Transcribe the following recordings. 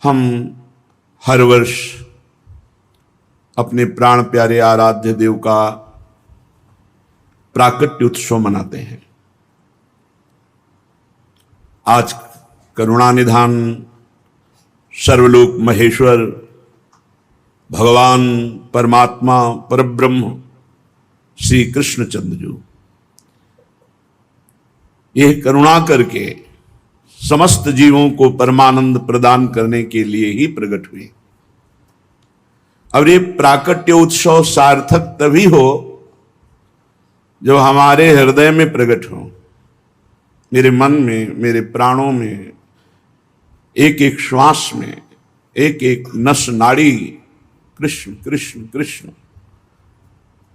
हम हर वर्ष अपने प्राण प्यारे आराध्य देव का प्राकट्य उत्सव मनाते हैं। आज करुणानिधान सर्वलोक महेश्वर भगवान परमात्मा परब्रह्म श्री कृष्णचंद्र जी यह करुणा करके समस्त जीवों को परमानंद प्रदान करने के लिए ही प्रकट हुए। और ये प्राकट्य उत्सव सार्थक तभी हो जो हमारे हृदय में प्रकट हो, मेरे मन में, मेरे प्राणों में, एक एक श्वास में, एक एक नस नाड़ी कृष्ण कृष्ण कृष्ण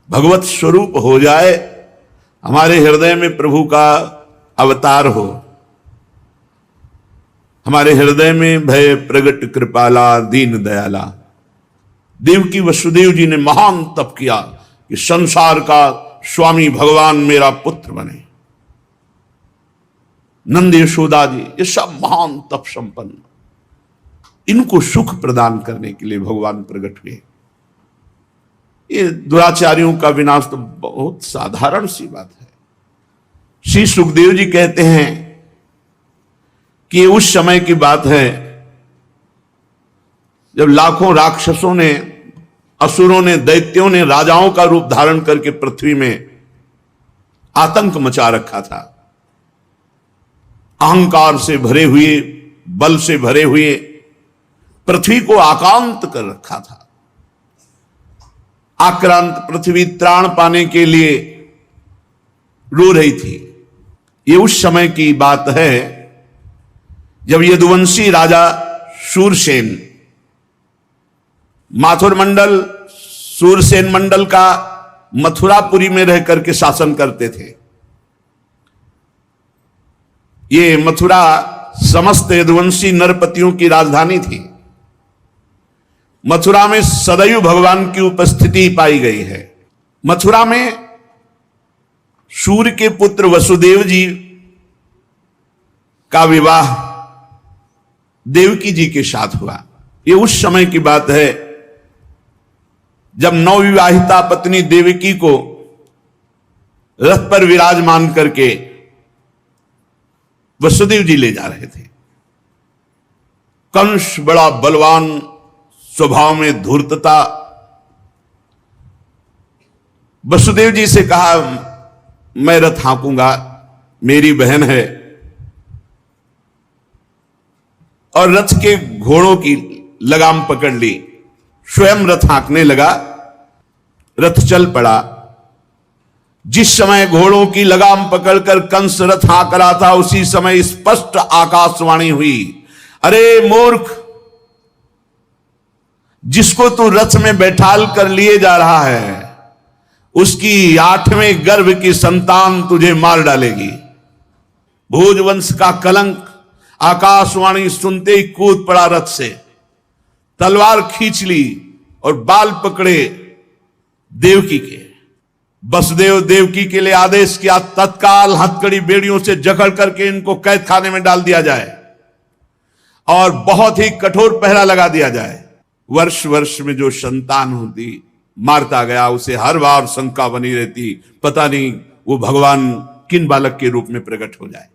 भगवत स्वरूप हो जाए, हमारे हृदय में प्रभु का अवतार हो, हमारे हृदय में भय प्रगट कृपाला दीन दयाला। देवकी वसुदेव जी ने महान तप किया कि संसार का स्वामी भगवान मेरा पुत्र बने। नंद यशोदा जी ये सब महान तप संपन्न, इनको सुख प्रदान करने के लिए भगवान प्रकट हुए। ये दुराचारियों का विनाश तो बहुत साधारण सी बात है। श्री सुखदेव जी कहते हैं कि उस समय की बात है जब लाखों राक्षसों ने, असुरों ने, दैत्यों ने राजाओं का रूप धारण करके पृथ्वी में आतंक मचा रखा था। अहंकार से भरे हुए, बल से भरे हुए पृथ्वी को आक्रांत कर रखा था। आक्रांत पृथ्वी त्राण पाने के लिए रो रही थी। ये उस समय की बात है जब यदुवंशी राजा शूरसेन माथुर मंडल सूरसेन मंडल का मथुरापुरी में रह करके शासन करते थे। ये मथुरा समस्त यदुवंशी नरपतियों की राजधानी थी। मथुरा में सदैव भगवान की उपस्थिति पाई गई है। मथुरा में सूर्य के पुत्र वसुदेव जी का विवाह देवकी जी के साथ हुआ। ये उस समय की बात है जब नवविवाहिता पत्नी देवकी को रथ पर विराजमान करके वसुदेव जी ले जा रहे थे। कंस बड़ा बलवान, स्वभाव में धूर्तता, वसुदेव जी से कहा मैं रथ हाँकूंगा, मेरी बहन है। और रथ के घोड़ों की लगाम पकड़ ली, स्वयं रथ हाँकने लगा। रथ चल पड़ा। जिस समय घोड़ों की लगाम पकड़कर कंस रथ हाँक रहा था, उसी समय स्पष्ट आकाशवाणी हुई, अरे मूर्ख, जिसको तू रथ में बैठाल कर लिए जा रहा है, उसकी 8वें गर्भ की संतान तुझे मार डालेगी। भोजवंश का कलंक। आकाशवाणी सुनते ही कूद पड़ा रथ से, तलवार खींच ली और बाल पकड़े देवकी के। वसुदेव देवकी के लिए आदेश किया, तत्काल हथकड़ी बेड़ियों से जकड़ करके इनको कैद खाने में डाल दिया जाए और बहुत ही कठोर पहरा लगा दिया जाए। वर्ष वर्ष में जो संतान होती मारता गया, उसे हर बार शंका बनी रहती, पता नहीं वो भगवान किन बालक के रूप में प्रकट हो जाए।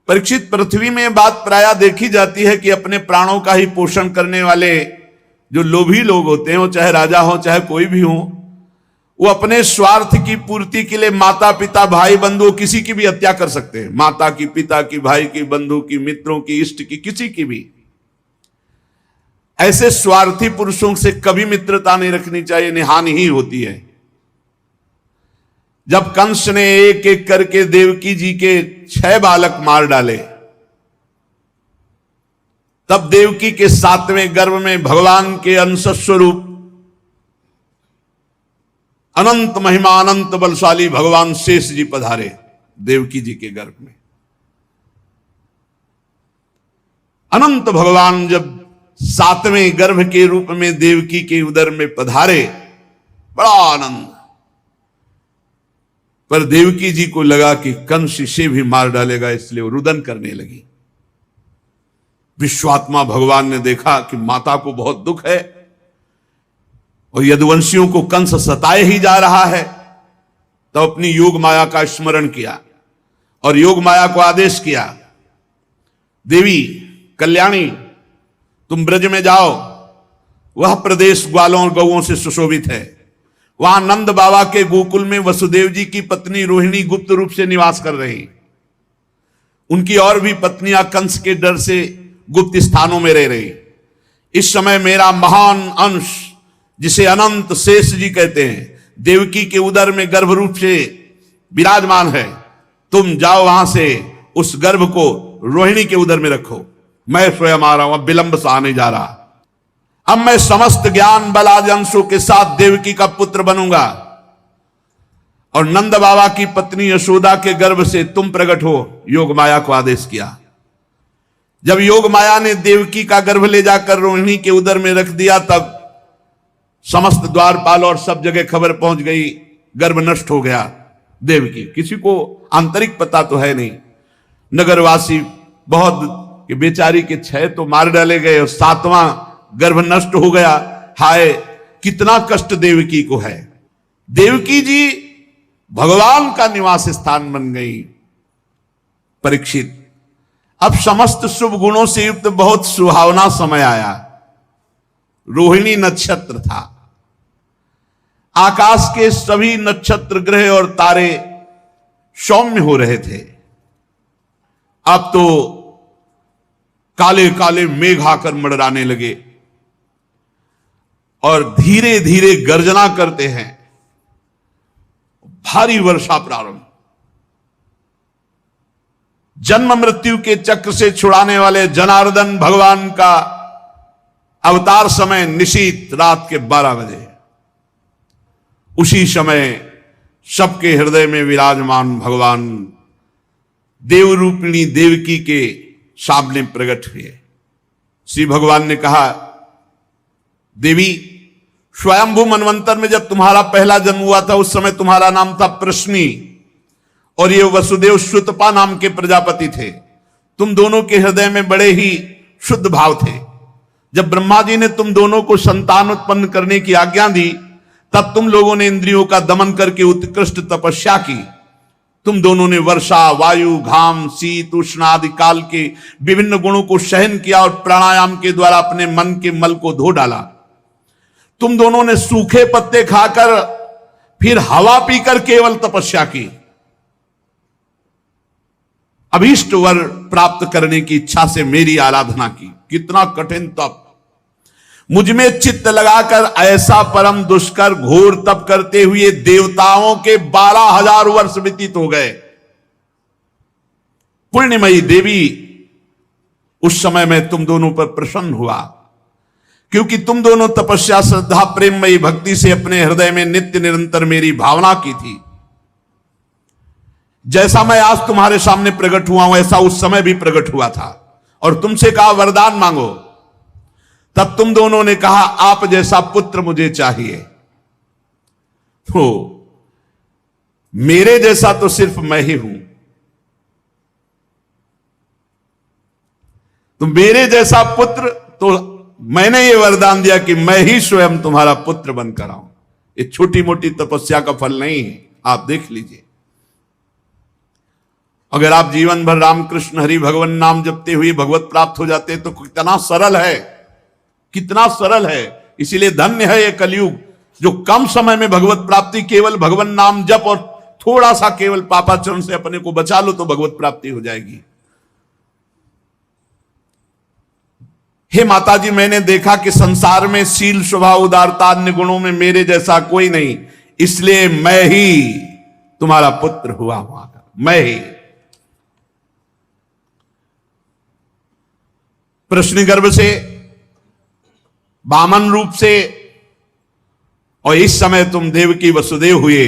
परीक्षित, पृथ्वी में बात प्रायः देखी जाती है कि अपने प्राणों का ही पोषण करने वाले जो लोभी लोग होते हैं, वो चाहे राजा हो चाहे कोई भी हो, वो अपने स्वार्थ की पूर्ति के लिए माता पिता भाई बंधु किसी की भी हत्या कर सकते हैं। माता की, पिता की, भाई की, बंधु की, मित्रों की, इष्ट की, किसी की भी। ऐसे स्वार्थी पुरुषों से कभी मित्रता नहीं रखनी चाहिए, हानि ही होती है। जब कंस ने एक एक करके देवकी जी के 6 बालक मार डाले, तब देवकी के 7वें गर्भ में भगवान के अंश स्वरूप अनंत महिमा, अनंत बलशाली भगवान शेष जी पधारे देवकी जी के गर्भ में। अनंत भगवान जब 7वें गर्भ के रूप में देवकी के उदर में पधारे, बड़ा आनंद। पर देवकी जी को लगा कि कंस इसे भी मार डालेगा, इसलिए वो रुदन करने लगी। विश्वात्मा भगवान ने देखा कि माता को बहुत दुख है और यदुवंशियों को कंस सताए ही जा रहा है, तो अपनी योग माया का स्मरण किया और योग माया को आदेश किया, देवी कल्याणी तुम ब्रज में जाओ, वह प्रदेश ग्वालों और गौओं से सुशोभित है। वहां नंद बाबा के गोकुल में वसुदेव जी की पत्नी रोहिणी गुप्त रूप से निवास कर रही। उनकी और भी पत्नियां कंस के डर से गुप्त स्थानों में रह रही। इस समय मेरा महान अंश, जिसे अनंत शेष जी कहते हैं, देवकी के उदर में गर्भ रूप से विराजमान है। तुम जाओ वहां से उस गर्भ को रोहिणी के उदर में रखो। मैं स्वयं आ रहा हूं, अब विलंब से आने जा रहा। अब मैं समस्त ज्ञान बल आदि अंशों के साथ देवकी का पुत्र बनूंगा और नंद बाबा की पत्नी यशोदा के गर्भ से तुम प्रकट हो। योग माया को आदेश किया। जब योग माया ने देवकी का गर्भ ले जाकर रोहिणी के उदर में रख दिया, तब समस्त द्वारपाल और सब जगह खबर पहुंच गई, गर्भ नष्ट हो गया देवकी। किसी को आंतरिक पता तो है नहीं। नगरवासी बहुत कि बेचारी के 6 तो मार डाले गए और 7वां गर्भ नष्ट हो गया। हाय कितना कष्ट देवकी को है। देवकी जी भगवान का निवास स्थान बन गई। परीक्षित, अब समस्त शुभ गुणों से युक्त बहुत सुहावना समय आया। रोहिणी नक्षत्र था। आकाश के सभी नक्षत्र ग्रह और तारे सौम्य हो रहे थे। अब तो काले काले मेघ आकर मंडराने लगे और धीरे धीरे गर्जना करते हैं। भारी वर्षा प्रारंभ। जन्म मृत्यु के चक्र से छुड़ाने वाले जनार्दन भगवान का अवतार समय निशीत रात के 12 बजे। उसी समय सबके हृदय में विराजमान भगवान देवरूपिणी देवकी के सामने प्रकट हुए। श्री भगवान ने कहा, देवी स्वयंभू मनवंतर में जब तुम्हारा पहला जन्म हुआ था, उस समय तुम्हारा नाम था प्रश्नी और ये वसुदेव श्रुतपा नाम के प्रजापति थे। तुम दोनों के हृदय में बड़े ही शुद्ध भाव थे। जब ब्रह्मा जी ने तुम दोनों को संतान उत्पन्न करने की आज्ञा दी, तब तुम लोगों ने इंद्रियों का दमन करके उत्कृष्ट तपस्या की। तुम दोनों ने वर्षा, वायु, घाम, शीत, उष्ण आदि काल के विभिन्न गुणों को सहन किया और प्राणायाम के द्वारा अपने मन के मल को धो डाला। तुम दोनों ने सूखे पत्ते खाकर फिर हवा पीकर केवल तपस्या की। अभीष्ट वर प्राप्त करने की इच्छा से मेरी आराधना की। कितना कठिन तप। मुझ में चित्त लगाकर ऐसा परम दुष्कर घोर तप करते हुए देवताओं के 12,000 वर्ष व्यतीत हो गए। पुण्यमयी देवी, उस समय में तुम दोनों पर प्रसन्न हुआ, क्योंकि तुम दोनों तपस्या, श्रद्धा, प्रेममयी भक्ति से अपने हृदय में नित्य निरंतर मेरी भावना की थी। जैसा मैं आज तुम्हारे सामने प्रकट हुआ हूं, ऐसा उस समय भी प्रकट हुआ था। और तुमसे कहा वरदान मांगो। तब तुम दोनों ने कहा, आप जैसा पुत्र मुझे चाहिए। तो मेरे जैसा तो सिर्फ मैं ही हूं। तो मेरे जैसा पुत्र, तो मैंने ये वरदान दिया कि मैं ही स्वयं तुम्हारा पुत्र बनकर आऊं। ये छोटी मोटी तपस्या का फल नहीं है, आप देख लीजिए। अगर आप जीवन भर रामकृष्ण हरि भगवान नाम जपते हुए भगवत प्राप्त हो जाते तो कितना सरल है, कितना सरल है। इसीलिए धन्य है ये कलयुग, जो कम समय में भगवत प्राप्ति, केवल भगवान नाम जप और थोड़ा सा केवल पापाचरण से अपने को बचा लो तो भगवत प्राप्ति हो जाएगी। हे माता जी, मैंने देखा कि संसार में शील, स्वभाव, उदारता, अन्य गुणों में मेरे जैसा कोई नहीं, इसलिए मैं ही तुम्हारा पुत्र हुआ हूं। मैं ही प्रश्न गर्भ से, वामन रूप से, और इस समय तुम देवकी वसुदेव हुए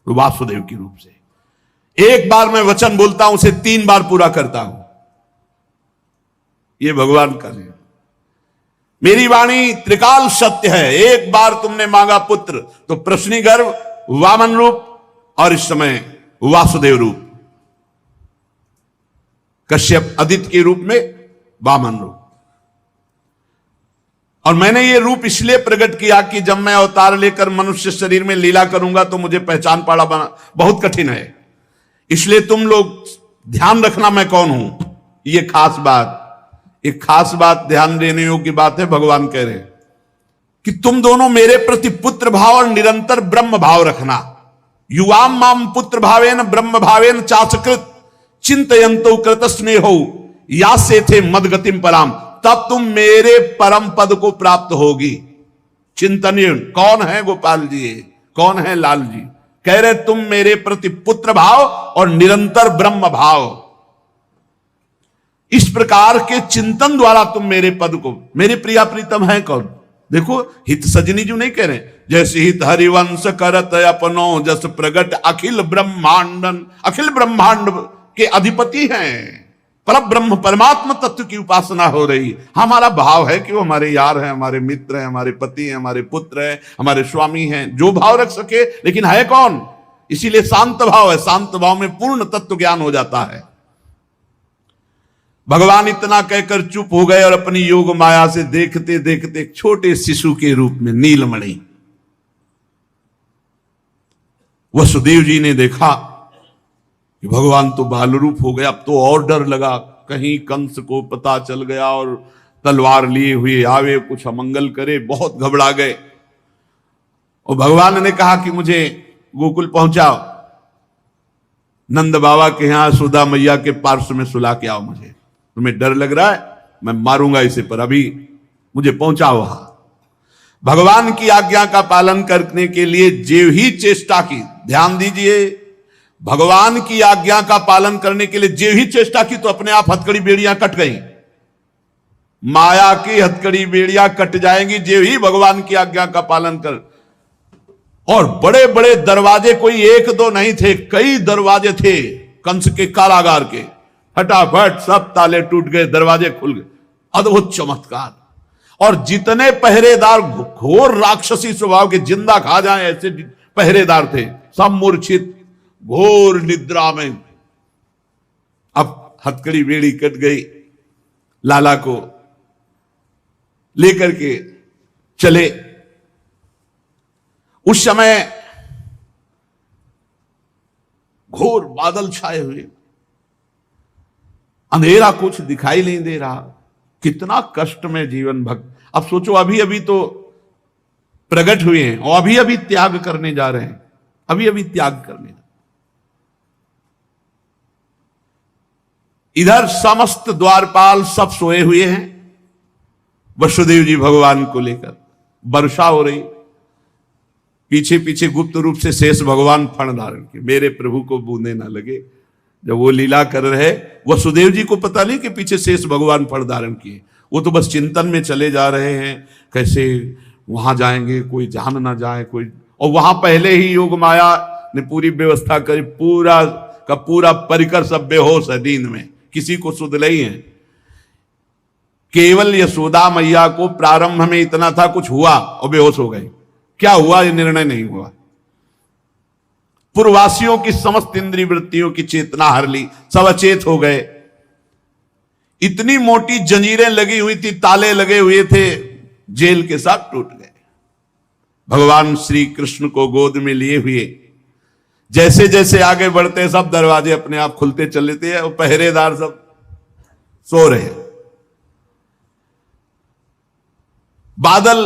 वासुदेव के रूप से। एक बार मैं वचन बोलता हूं, उसे 3 बार पूरा करता हूं। ये भगवान का नियम। मेरी वाणी त्रिकाल सत्य है। एक बार तुमने मांगा पुत्र, तो प्रश्नी गर्भ, वामन रूप और इस समय वासुदेव रूप। कश्यप आदित्य के रूप में, वामन रूप। और मैंने ये रूप इसलिए प्रकट किया कि जब मैं अवतार लेकर मनुष्य शरीर में लीला करूंगा तो मुझे पहचान पाना बहुत कठिन है। इसलिए तुम लोग ध्यान रखना मैं कौन हूं। ये खास बात, एक खास बात ध्यान देने योग्य बात है। भगवान कह रहे हैं कि तुम दोनों मेरे प्रति पुत्र भाव और निरंतर ब्रह्म भाव रखना। युवाम माम पुत्र भावेन ब्रह्म भावेन चाचकृत चिंतयंतो कृत स्नेहो या से थे मदगतिम पराम, तब तुम मेरे परम पद को प्राप्त होगी। चिंतन कौन है गोपाल जी, कौन है लाल जी? कह रहे तुम मेरे प्रति पुत्र भाव और निरंतर ब्रह्म भाव, इस प्रकार के चिंतन द्वारा तुम मेरे पद को, मेरे प्रिया प्रीतम है कौन? देखो हित सजनी जो नहीं कह रहे, जैसे हित हरिवंश करत अपनो जस प्रगट अखिल ब्रह्मांडन, अखिल ब्रह्मांड के अधिपति हैं। पर ब्रह्म परमात्मा तत्व की उपासना हो रही। हमारा भाव है कि वो हमारे यार हैं, हमारे मित्र हैं, हमारे पति हैं, हमारे पुत्र हैं, हमारे स्वामी हैं, जो भाव रख सके, लेकिन है कौन? इसीलिए शांत भाव है। शांत भाव में पूर्ण तत्व ज्ञान हो जाता है। भगवान इतना कहकर चुप हो गए और अपनी योग माया से देखते देखते एक छोटे शिशु के रूप में नीलमणि, वसुदेव जी ने देखा कि भगवान तो बाल रूप हो गया। अब तो और डर लगा, कहीं कंस को पता चल गया और तलवार लिए हुए आवे, कुछ अमंगल करे। बहुत घबरा गए और भगवान ने कहा कि मुझे गोकुल पहुंचाओ, नंद बाबा के यहां सुधा मैया के पार्श्व में सुला के आओ। मुझे तुम्हें डर लग रहा है, मैं मारूंगा इसे, पर अभी मुझे पहुंचाओ वहां। भगवान की आज्ञा का पालन करने के लिए जो ही चेष्टा की, ध्यान दीजिए, भगवान की आज्ञा का पालन करने के लिए जो ही चेष्टा की तो अपने आप हथकड़ी बेड़ियां कट गई। माया की हथकड़ी बेड़ियां कट जाएंगी जो ही भगवान की आज्ञा का पालन कर। और बड़े बड़े दरवाजे, कोई एक दो नहीं थे, कई दरवाजे थे कंस के कारागार के। फटाफट सब ताले टूट गए, दरवाजे खुल गए। अद्भुत चमत्कार। और जितने पहरेदार घोर राक्षसी स्वभाव के, जिंदा खा जाए ऐसे पहरेदार थे, सब मूर्छित घोर निद्रा में। अब हथकड़ी बेड़ी कट गई, लाला को लेकर के चले। उस समय घोर बादल छाए हुए, अंधेरा, कुछ दिखाई नहीं दे रहा। कितना कष्ट में जीवन भक्त। अब सोचो, अभी अभी तो प्रकट हुए हैं और अभी अभी त्याग करने जा रहे हैं, अभी अभी त्याग करने। इधर समस्त द्वारपाल सब सोए हुए हैं, वसुदेव जी भगवान को लेकर। वर्षा हो रही, पीछे पीछे गुप्त रूप से शेष भगवान फण धारण किए, मेरे प्रभु को बूंदे ना लगे। जब वो लीला कर रहे, वसुदेव जी को पता नहीं कि पीछे शेष भगवान फण धारण किए। वो तो बस चिंतन में चले जा रहे हैं, कैसे वहां जाएंगे, कोई जान ना जाए कोई। और वहां पहले ही योग माया ने पूरी व्यवस्था करी, पूरा का पूरा परिकर सब बेहोश है दीन में, किसी को सुध नहीं है। केवल यशोदा मैया को प्रारंभ में इतना था, कुछ हुआ और बेहोश हो गए। क्या हुआ ये निर्णय नहीं हुआ। पूर्ववासियों की समस्त इंद्रिय वृत्तियों की चेतना हर ली, सब अचेत हो गए। इतनी मोटी जंजीरें लगी हुई थी, ताले लगे हुए थे, जेल के साथ टूट गए। भगवान श्री कृष्ण को गोद में लिए हुए जैसे जैसे आगे बढ़ते, सब दरवाजे अपने आप खुलते चले थे और पहरेदार सब सो रहे। बादल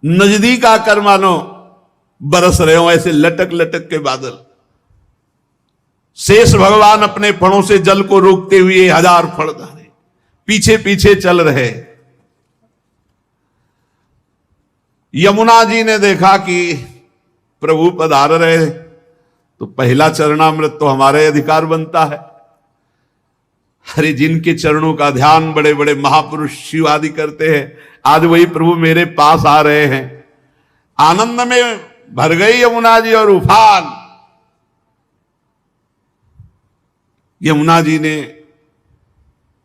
नजदीक आकर मानो बरस रहे हो, ऐसे लटक लटक के बादल। शेष भगवान अपने फणों से जल को रोकते हुए हजार फण धारे पीछे पीछे चल रहे। यमुना जी ने देखा कि प्रभु पधार रहे, तो पहला चरणामृत तो हमारे अधिकार बनता है। अरे जिनके चरणों का ध्यान बड़े बड़े महापुरुष शिव आदि करते हैं, आज वही प्रभु मेरे पास आ रहे हैं। आनंद में भर गई यमुना जी और उफान। यमुना जी ने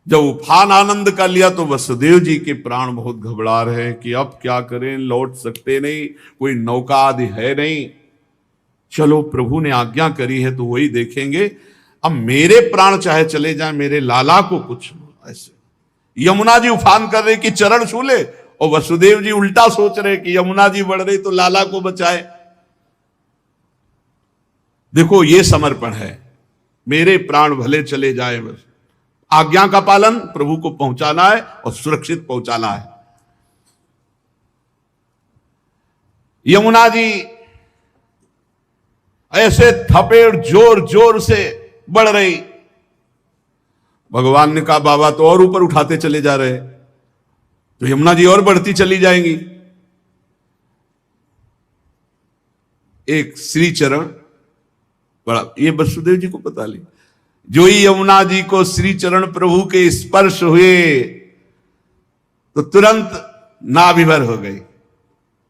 जब उफान आनंद का लिया तो वसुदेव जी के प्राण बहुत घबरा रहे हैं कि अब क्या करें, लौट सकते नहीं, कोई नौका आदि है नहीं। चलो प्रभु ने आज्ञा करी है तो वही देखेंगे। अब मेरे प्राण चाहे चले जाए, मेरे लाला को कुछ ऐसे। यमुना जी उफान कर रहे कि चरण छू ले, और वसुदेव जी उल्टा सोच रहे कि यमुना जी बढ़ रही तो लाला को बचाए। देखो ये समर्पण है, मेरे प्राण भले चले जाए, बस आज्ञा का पालन, प्रभु को पहुंचाना है और सुरक्षित पहुंचाना है। यमुना जी ऐसे थपेड़ जोर जोर से बढ़ रही, भगवान ने कहा बाबा तो और ऊपर उठाते चले जा रहे, तो यमुना जी और बढ़ती चली जाएंगी। एक श्री चरण बड़ा, ये वसुदेव जी को पता नहीं, जो ही यमुना जी को श्री चरण प्रभु के स्पर्श हुए तो तुरंत नाभिभर हो गई,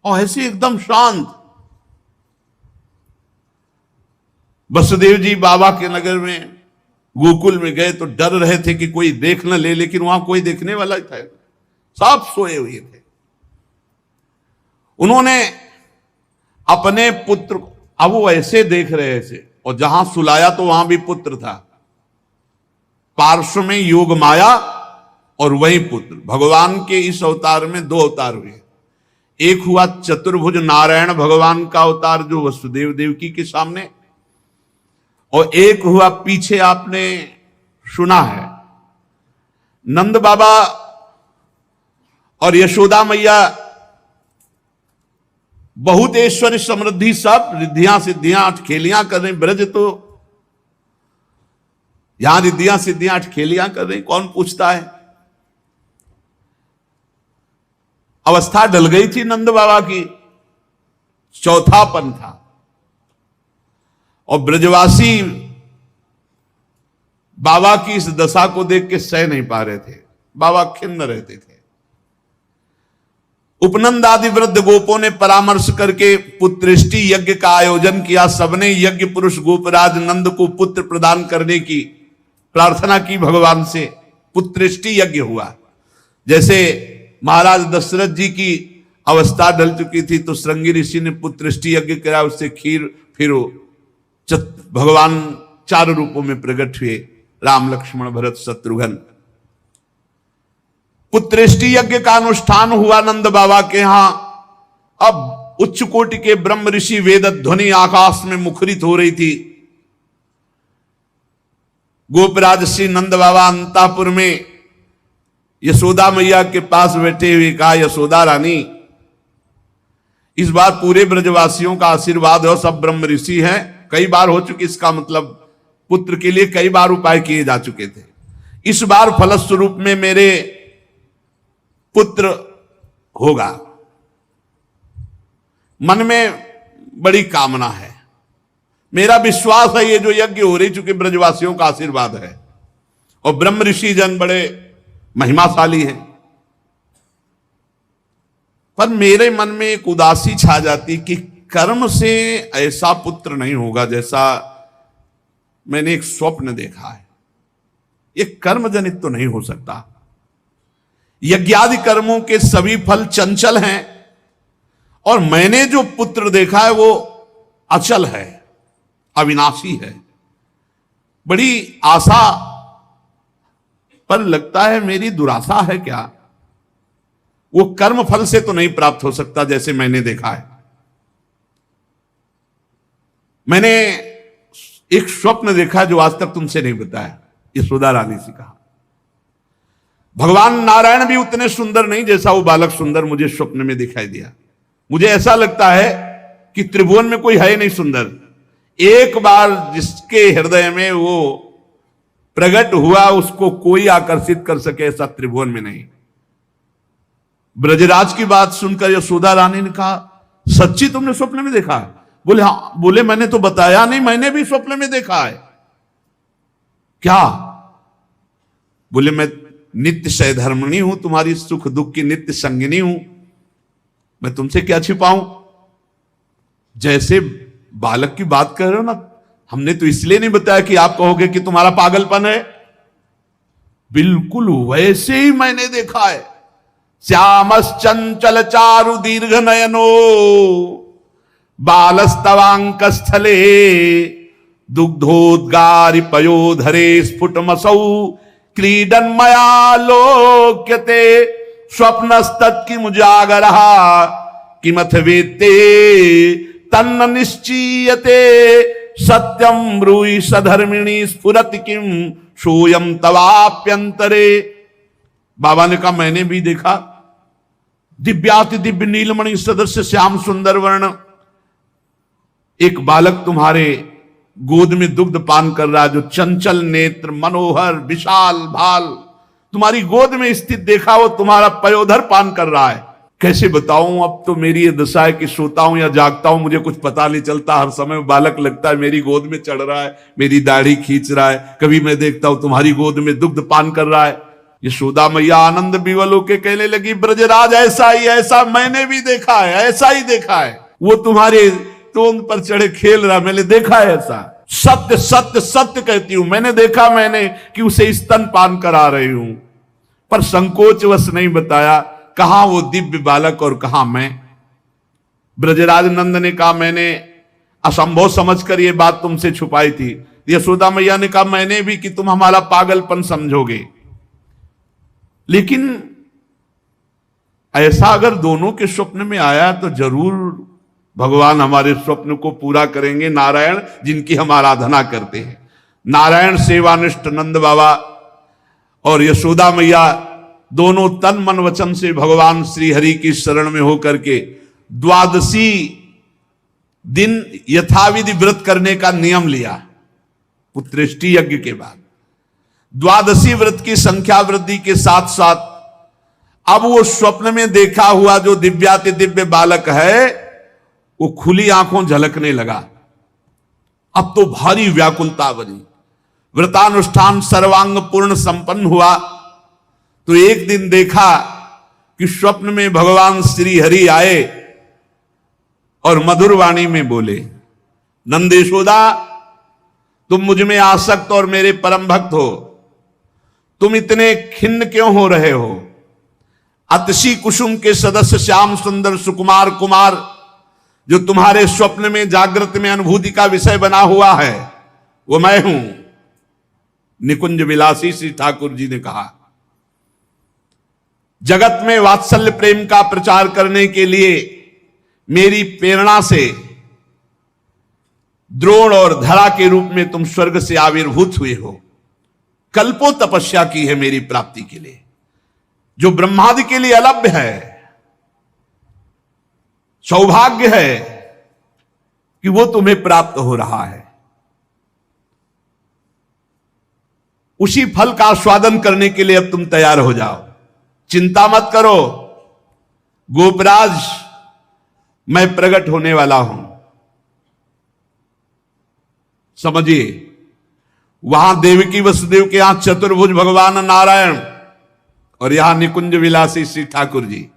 और ऐसे एकदम शांत। वसुदेव जी बाबा के नगर में गोकुल में गए तो डर रहे थे कि कोई देख न ले, लेकिन वहां कोई देखने वाला था, सब सोए हुए थे। उन्होंने अपने पुत्र को, अब वो ऐसे देख रहे थे, और जहां सुलाया तो वहां भी पुत्र था, पार्श्व में योग माया और वही पुत्र। भगवान के इस अवतार में दो अवतार हुए, एक हुआ चतुर्भुज नारायण भगवान का अवतार जो वसुदेव देवकी के सामने, और एक हुआ पीछे आपने सुना है, नंद बाबा और यशोदा मैया बहुत ऐश्वर्य समृद्धि सब रिद्धियां सिद्धियां अठखेलियां कर रही, ब्रज तो यहां रिद्धियां सिद्धियां अठखेलियां कर रही, कौन पूछता है। अवस्था डल गई थी नंद बाबा की, चौथापन था, और ब्रजवासी बाबा की इस दशा को देख के सह नहीं पा रहे थे, बाबा खिन्न रहते थे। उपनंद आदि वृद्ध गोपों ने परामर्श करके पुत्रेष्टि यज्ञ का आयोजन किया। सबने यज्ञ पुरुष गोपराज नंद को पुत्र प्रदान करने की प्रार्थना की भगवान से। पुत्रेष्टि यज्ञ हुआ। जैसे महाराज दशरथ जी की अवस्था ढल चुकी थी तो श्रृंगी ऋषि ने पुत्रेष्टि यज्ञ कराया, उससे खीर फिर भगवान चार रूपों में प्रकट हुए, राम लक्ष्मण भरत शत्रुघ्न। पुत्रेष्टि यज्ञ का अनुष्ठान हुआ नंद बाबा के यहां। अब उच्च कोटि के ब्रह्म ऋषि वेद ध्वनि आकाश में मुखरित हो रही थी। गोपराज श्री नंद बाबा अंतापुर में यशोदा मैया के पास बैठे हुए कहा, यशोदा रानी इस बार पूरे ब्रजवासियों का आशीर्वाद हो, सब ब्रह्म ऋषि हैं, कई बार हो चुकी, इसका मतलब पुत्र के लिए कई बार उपाय किए जा चुके थे, इस बार फलस्वरूप में मेरे पुत्र होगा। मन में बड़ी कामना है, मेरा विश्वास है ये जो यज्ञ हो रही चूंकि ब्रजवासियों का आशीर्वाद है और ब्रह्म ऋषि जन बड़े महिमाशाली हैं, पर मेरे मन में एक उदासी छा जाती कि कर्म से ऐसा पुत्र नहीं होगा जैसा मैंने एक स्वप्न देखा है। ये कर्म जनित तो नहीं हो सकता। यज्ञादि कर्मों के सभी फल चंचल हैं और मैंने जो पुत्र देखा है वो अचल है, अविनाशी है। बड़ी आशा, पर लगता है मेरी दुराशा है क्या। वो कर्म फल से तो नहीं प्राप्त हो सकता जैसे मैंने देखा है। मैंने एक स्वप्न देखा जो आज तक तुमसे नहीं बताया, यशोदा रानी से कहा। भगवान नारायण भी उतने सुंदर नहीं जैसा वो बालक सुंदर मुझे स्वप्न में दिखाई दिया। मुझे ऐसा लगता है कि त्रिभुवन में कोई है नहीं सुंदर। एक बार जिसके हृदय में वो प्रकट हुआ उसको कोई आकर्षित कर सके ऐसा त्रिभुवन में नहीं। ब्रजराज की बात सुनकर यशोदा रानी ने कहा, सच्ची तुमने स्वप्न में देखा है? बोले हाँ। बोले मैंने तो बताया नहीं, मैंने भी स्वप्न में देखा है। क्या? बोले मैं नित्य सहधर्मिणी हूं, तुम्हारी सुख दुख की नित्य संगिनी हूं, मैं तुमसे क्या छिपाऊं। जैसे बालक की बात कर रहे हो ना, हमने तो इसलिए नहीं बताया कि आप कहोगे कि तुम्हारा पागलपन है। बिल्कुल वैसे ही मैंने देखा है। श्यामश्चंचल चारु दीर्घ नयनो बालस्तवांक स्थले दुग्धोद्गारि पयोधरे स्फुटमसौ क्रीडन मया लोक्यते स्वप्नस्तत्किमुजागरः किमथ वेत्ते तन्न निश्चीयते सत्यम ब्रूहि सधर्मिणी स्फुरति किम सोयम तवाप्यंतरे। बाबा ने कहा मैंने भी देखा, दिव्याति दिव्य नीलमणि सदृश श्याम सुंदर वर्ण एक बालक तुम्हारे गोद में दुग्ध पान कर रहा है, जो चंचल नेत्र मनोहर विशाल भाल तुम्हारी गोद में स्थित देखा, वो तुम्हारा पयोधर पान कर रहा है। कैसे बताऊं, अब तो मेरी ये दशा है कि सोता हूं या जागता हूं मुझे कुछ पता नहीं चलता। हर समय बालक लगता है मेरी गोद में चढ़ रहा है, मेरी दाढ़ी खींच रहा है। कभी मैं देखता हूं तुम्हारी गोद में दुग्ध पान कर रहा है। यशोदा मैया आनंद विवल होके कहने लगी, ब्रजराज ऐसा ही, ऐसा मैंने भी देखा है, ऐसा ही देखा है। वो तुम्हारे तोंद पर चढ़े खेल रहा, मैंने देखा है ऐसा। सत्य सत्य सत्य कहती हूं, मैंने देखा मैंने कि उसे स्तन पान करा रही हूं, पर संकोचवश नहीं बताया कहां वो दिव्य बालक और कहां मैं। ब्रजराज नंद ने कहा मैंने असंभव समझकर ये बात तुमसे छुपाई थी। यशोदा मैया ने कहा मैंने भी, कि तुम हमारा पागलपन समझोगे, लेकिन ऐसा अगर दोनों के स्वप्न में आया तो जरूर भगवान हमारे स्वप्न को पूरा करेंगे। नारायण जिनकी हम आराधना करते हैं, नारायण सेवानिष्ठ नंद बाबा और यशोदा मैया दोनों तन मन वचन से भगवान श्री हरि की शरण में होकर के द्वादशी दिन यथाविधि व्रत करने का नियम लिया। पुत्रेष्टि यज्ञ के बाद द्वादशी व्रत की संख्या वृद्धि के साथ साथ अब वो स्वप्न में देखा हुआ जो दिव्याति दिव्य बालक है वो खुली आंखों झलकने लगा। अब तो भारी व्याकुलता बनी। व्रतानुष्ठान सर्वांग पूर्ण संपन्न हुआ तो एक दिन देखा कि स्वप्न में भगवान श्री हरि आए और मधुर वाणी में बोले, नंद यशोदा तुम मुझ में आसक्त और मेरे परम भक्त हो, तुम इतने खिन्न क्यों हो रहे हो? अतसी कुसुम के सदस्य श्याम सुंदर सुकुमार कुमार जो तुम्हारे स्वप्न में जागृत में अनुभूति का विषय बना हुआ है वो मैं हूं। निकुंज विलासी श्री ठाकुर जी ने कहा, जगत में वात्सल्य प्रेम का प्रचार करने के लिए मेरी प्रेरणा से द्रोण और धरा के रूप में तुम स्वर्ग से आविर्भूत हुए हो। कल्पों तपस्या की है मेरी प्राप्ति के लिए, जो ब्रह्मादि के लिए अलभ्य है। सौभाग्य है कि वो तुम्हें प्राप्त हो रहा है। उसी फल का आस्वादन करने के लिए अब तुम तैयार हो जाओ। चिंता मत करो गोपराज, मैं प्रकट होने वाला हूं। समझिए, वहां देवकी वसुदेव के यहां चतुर्भुज भगवान नारायण और यहां निकुंज विलासी श्री ठाकुर जी।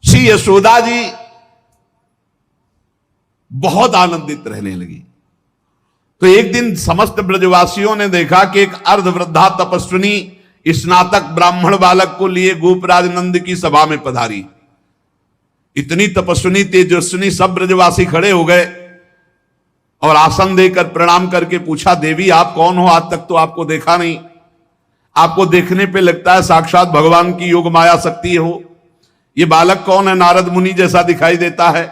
श्री यशोदा जी बहुत आनंदित रहने लगी। तो एक दिन समस्त ब्रजवासियों ने देखा कि एक अर्धवृद्धा तपस्विनी स्नातक ब्राह्मण बालक को लिए गोपराज नंद की सभा में पधारी। इतनी तपस्विनी तेजस्विनी, सब ब्रजवासी खड़े हो गए और आसन देकर प्रणाम करके पूछा, देवी आप कौन हो? आज तक तो आपको देखा नहीं। आपको देखने पे लगता है साक्षात भगवान की योग माया शक्ति हो। ये बालक कौन है? नारद मुनि जैसा दिखाई देता है।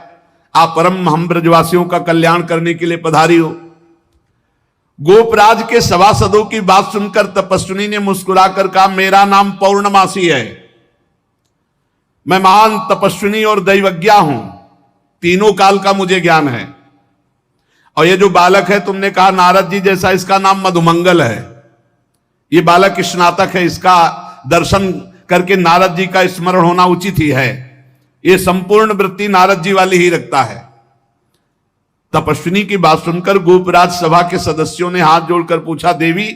आप परम हम ब्रजवासियों का कल्याण करने के लिए पधारी हो। गोपराज के सभासदों की बात सुनकर तपस्विनी ने मुस्कुराकर कहा, मेरा नाम पौर्णमासी है, मैं महान तपस्विनी और दैवज्ञा हूं, तीनों काल का मुझे ज्ञान है। और ये जो बालक है तुमने कहा नारद जी जैसा, इसका नाम मधुमंगल है। ये बालक स्नातक है, इसका दर्शन करके नारद जी का स्मरण होना उचित ही है। ये संपूर्ण वृत्ति नारद जी वाली ही रखता है। तपस्विनी की बात सुनकर गोपराज सभा के सदस्यों ने हाथ जोड़कर पूछा, देवी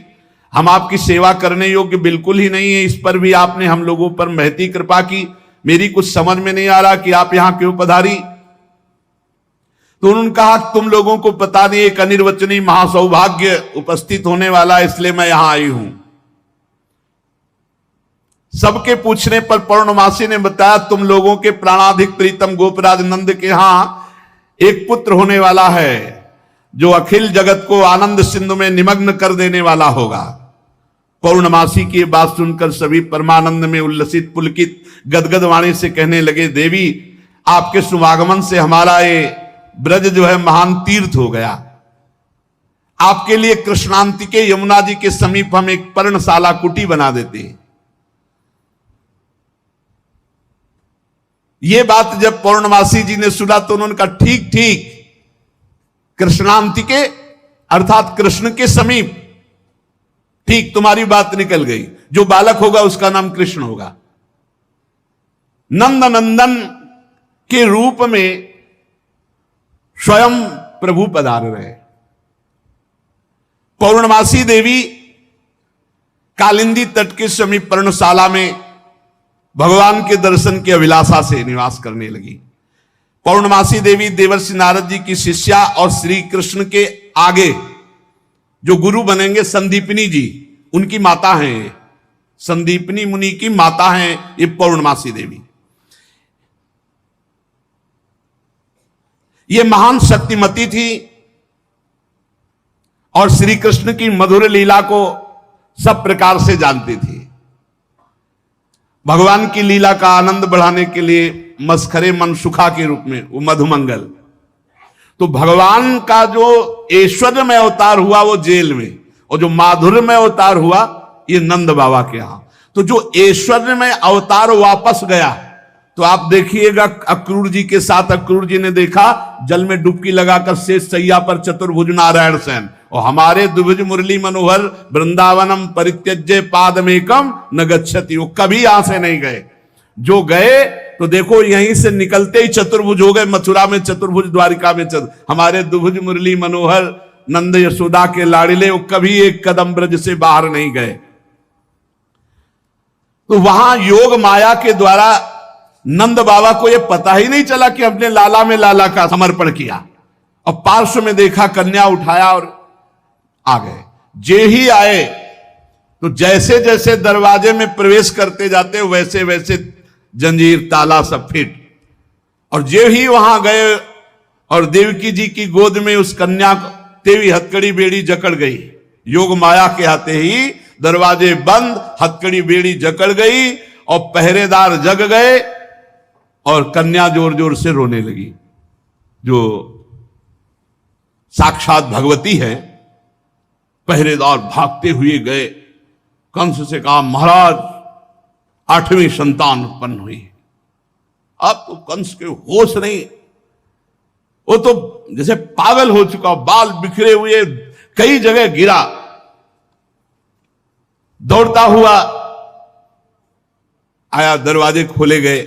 हम आपकी सेवा करने योग्य बिल्कुल ही नहीं है, इस पर भी आपने हम लोगों पर महती कृपा की। मेरी कुछ समझ में नहीं आ रहा कि आप यहां क्यों पधारी। तो उन्होंने कहा, तुम लोगों को पता नहीं, एक अनिर्वचनीय महासौभाग्य उपस्थित होने वाला, इसलिए मैं यहां आई हूं। सबके पूछने पर पौर्णमासी ने बताया, तुम लोगों के प्राणाधिक प्रीतम गोपराज नंद के यहां एक पुत्र होने वाला है जो अखिल जगत को आनंद सिंधु में निमग्न कर देने वाला होगा। पौर्णमासी की बात सुनकर सभी परमानंद में उल्लसित पुलकित गदगद वाणी से कहने लगे, देवी आपके शुभागमन से हमारा ये ब्रज जो है महान तीर्थ हो गया। आपके लिए कृष्णांतिके यमुना जी के समीप हम एक पर्णशाला कुटी बना देते हैं। ये बात जब पौर्णमासी जी ने सुना तो उन्होंने कहा, ठीक ठीक, कृष्णांतिके अर्थात कृष्ण के समीप, ठीक तुम्हारी बात निकल गई। जो बालक होगा उसका नाम कृष्ण होगा। नंद नंदन के रूप में स्वयं प्रभु पधार रहे। पौर्णमासी देवी कालिंदी तट के समीप पर्णशाला में भगवान के दर्शन की अभिलाषा से निवास करने लगी। पौर्णमासी देवी देवर्षि नारद जी की शिष्या और श्री कृष्ण के आगे जो गुरु बनेंगे संदीपनी जी, उनकी माता हैं। संदीपनी मुनि की माता हैं ये पौर्णमासी देवी। ये महान शक्तिमती थी और श्री कृष्ण की मधुर लीला को सब प्रकार से जानती थी। भगवान की लीला का आनंद बढ़ाने के लिए मस्खरे मनसुखा के रूप में वो मधुमंगल, तो भगवान का जो ऐश्वर्य में अवतार हुआ वो जेल में, और जो माधुर्य में अवतार हुआ ये नंद बाबा के यहां। तो जो ऐश्वर्य में अवतार वापस गया, तो आप देखिएगा अक्रूर जी के साथ अक्रूर जी ने देखा जल में डुबकी लगाकर शेष सैया पर चतुर्भुज नारायण सेन, और हमारे द्विभुज मुरली मनोहर वृंदावनम परित्यज्य पादमेकम न गच्छति, वो कभी यहां से नहीं गए। जो गए तो देखो यहीं से निकलते ही चतुर्भुज हो गए। मथुरा में चतुर्भुज, द्वारिका में हमारे द्विभुज मुरली मनोहर नंद यशोदा के लाड़िले, वो कभी एक कदम ब्रज से बाहर नहीं गए। तो वहां योग माया के द्वारा नंद बाबा को यह पता ही नहीं चला कि अपने लाला में लाला का समर्पण किया, और पार्श्व में देखा, कन्या उठाया और आ गए। जे ही आए तो जैसे जैसे दरवाजे में प्रवेश करते जाते वैसे वैसे जंजीर ताला सब फिट, और जे ही वहां गए और देवकी जी की गोद में उस कन्या तेवी हथकड़ी बेड़ी जकड़ गई। योग माया के आते ही दरवाजे बंद, हथकड़ी बेड़ी जकड़ गई और पहरेदार जग गए, और कन्या जोर जोर से रोने लगी। जो साक्षात भगवती है, पहरेदार भागते हुए गए, कंस से कहा, महाराज 8वीं संतान उत्पन्न हुई। अब तो कंस के होश नहीं, वो तो जैसे पागल हो चुका, बाल बिखरे हुए, कई जगह गिरा, दौड़ता हुआ आया, दरवाजे खोले गए।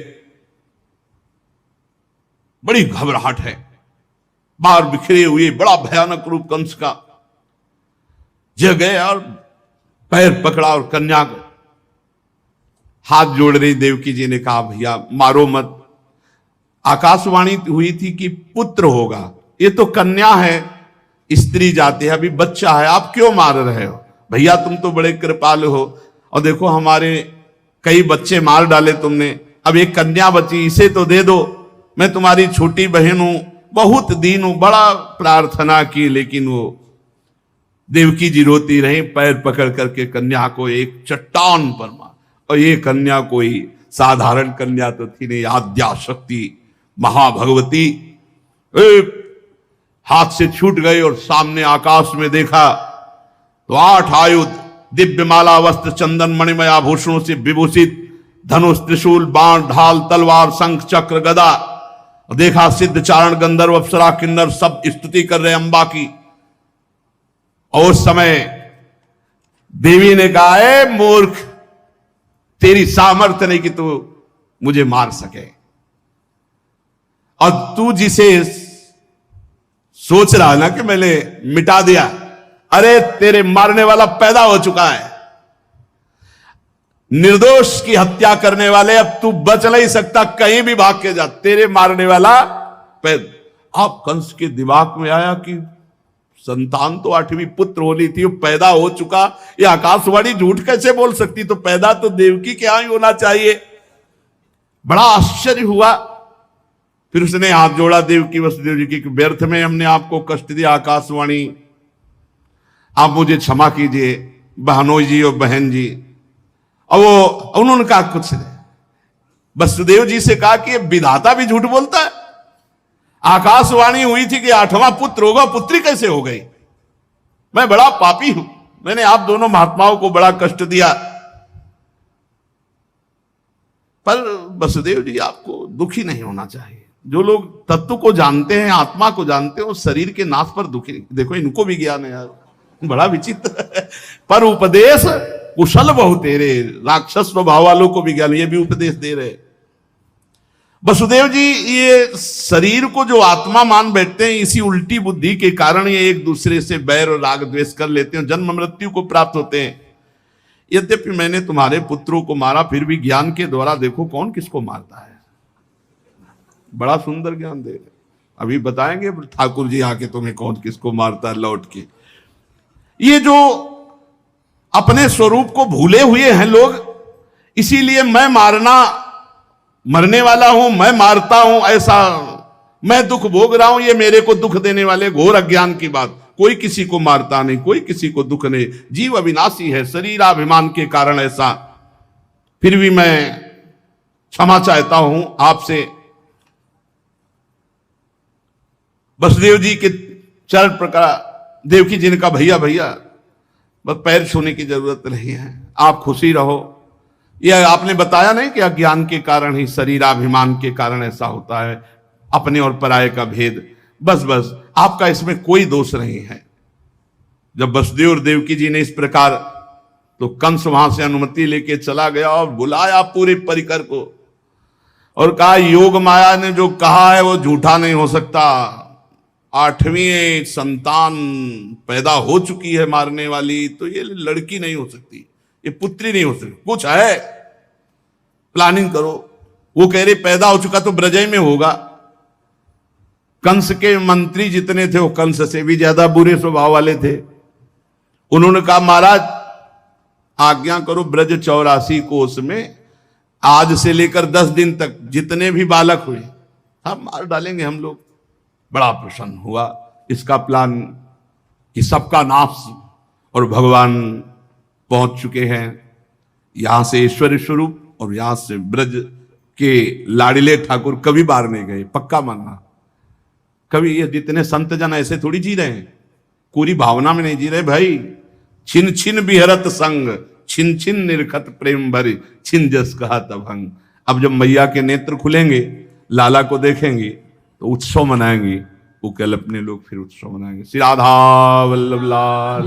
बड़ी घबराहट है, बाहर बिखरे हुए, बड़ा भयानक रूप कंस का। जग गए और पैर पकड़ा और कन्या को हाथ जोड़ रही देवकी जी ने कहा, भैया मारो मत। आकाशवाणी हुई थी कि पुत्र होगा, ये तो कन्या है, स्त्री जाति है, अभी बच्चा है, आप क्यों मार रहे हो? भैया तुम तो बड़े कृपालु हो, और देखो हमारे कई बच्चे मार डाले तुमने, अब एक कन्या बची, इसे तो दे दो, मैं तुम्हारी छोटी बहन हूं, बहुत दीन हूं। बड़ा प्रार्थना की, लेकिन वो देवकी जी रोती रही, पैर पकड़ करके कन्या को एक चट्टान पर मार। और ये कन्या कोई साधारण कन्या तो थी नहीं, आद्या शक्ति महाभगवती। हाथ से छूट गई और सामने आकाश में देखा तो 8 आयुध, दिव्य माला वस्त्र चंदन मणिमय आभूषणों से विभूषित, धनुष त्रिशूल बाण ढाल तलवार शंख चक्र गदा। देखा सिद्ध चारण गंधर्व अप्सरा किन्नर सब स्तुति कर रहे अंबा की। और उस समय देवी ने कहा, ए मूर्ख, तेरी सामर्थ्य नहीं कि तू मुझे मार सके, और तू जिसे सोच रहा है ना कि मैंने मिटा दिया, अरे तेरे मारने वाला पैदा हो चुका है। निर्दोष की हत्या करने वाले, अब तू बच नहीं सकता, कहीं भी भाग के जा, तेरे मारने वाला पैदा। अब कंस के दिमाग में आया कि संतान तो 8वीं पुत्र होनी थी, वो पैदा हो चुका, ये आकाशवाणी झूठ कैसे बोल सकती, तो पैदा तो देवकी के यहां ही होना चाहिए। बड़ा आश्चर्य हुआ। फिर उसने हाथ जोड़ा देवकी वसुदेव जी की, व्यर्थ में हमने आपको कष्ट दिया आकाशवाणी, आप मुझे क्षमा कीजिए बहनोई जी और बहन जी। और वो उन्होंने कहा कुछ नहीं, वसुदेव जी से कहा कि विधाता भी झूठ बोलता है, आकाशवाणी हुई थी कि 8वां पुत्र होगा, पुत्री कैसे हो गई? मैं बड़ा पापी हूं, मैंने आप दोनों महात्माओं को बड़ा कष्ट दिया। पर वसुदेव जी आपको दुखी नहीं होना चाहिए। जो लोग तत्व को जानते हैं, आत्मा को जानते हैं, वो शरीर के नाश पर दुखी। देखो इनको भी ज्ञान है यार, बड़ा विचित्र है। पर उपदेश कुशल बहु तेरे, राक्षस स्वभाव वालों को भी ज्ञान, ये भी उपदेश दे रहे। वसुदेव जी ये शरीर को जो आत्मा मान बैठते हैं, इसी उल्टी बुद्धि के कारण ये एक दूसरे से बैर और राग द्वेष कर लेते हैं, जन्म मृत्यु को प्राप्त होते हैं। यद्यपि मैंने तुम्हारे पुत्रों को मारा, फिर भी ज्ञान के द्वारा देखो कौन किसको मारता है। बड़ा सुंदर ज्ञान दे रहे। अभी बताएंगे ठाकुर जी आके तुम्हें कौन किसको मारता है लौट के। ये जो अपने स्वरूप को भूले हुए हैं लोग, इसीलिए मैं मरने वाला हूं, मैं मारता हूं, ऐसा मैं दुख भोग रहा हूं, ये मेरे को दुख देने वाले घोर अज्ञान की बात। कोई किसी को मारता नहीं, कोई किसी को दुख नहीं, जीव अविनाशी है, शरीराभिमान के कारण ऐसा। फिर भी मैं क्षमा चाहता हूं आपसे। वसुदेव जी के चरण प्रकार, देवकी जी ने कहा भैया भैया बस पैर छूने की जरूरत नहीं है, आप खुशी रहो। यह आपने बताया नहीं कि अज्ञान के कारण ही, शरीराभिमान के कारण ऐसा होता है, अपने और पराये का भेद। बस बस आपका इसमें कोई दोष नहीं है। जब वसुदेव और देवकी जी ने इस प्रकार, तो कंस वहां से अनुमति लेके चला गया और बुलाया पूरे परिकर को और कहा योग माया ने जो कहा है वो झूठा नहीं हो सकता। 8वीं संतान पैदा हो चुकी है मारने वाली, तो ये लड़की नहीं हो सकती, ये पुत्री नहीं हो सकती, कुछ है, प्लानिंग करो। वो कह रहे पैदा हो चुका तो ब्रजय में होगा। कंस के मंत्री जितने थे वो कंस से भी ज्यादा बुरे स्वभाव वाले थे। उन्होंने कहा महाराज आज्ञा करो, ब्रज 84 कोस में आज से लेकर 10 दिन तक जितने भी बालक हुए हम मार डालेंगे हम लोग। बड़ा प्रसन्न हुआ इसका प्लान कि सबका नाश, और भगवान पहुंच चुके हैं यहां से ईश्वर स्वरूप, और यहां से ब्रज के लाडिले ठाकुर कभी बाहर नहीं गए, पक्का मानना। कभी ये जितने संत जन ऐसे थोड़ी जी रहे हैं, पूरी भावना में नहीं जी रहे भाई। छिन छिन बिहरत संग, छिन छिन निरखत प्रेम भरी, छिन जस कहा तभंग। अब जब मैया के नेत्र खुलेंगे, लाला को देखेंगे तो उत्सव मनाएंगे, वो कल अपने लोग फिर उत्सव मनाएंगे। श्री राधा वल्लभ लाल।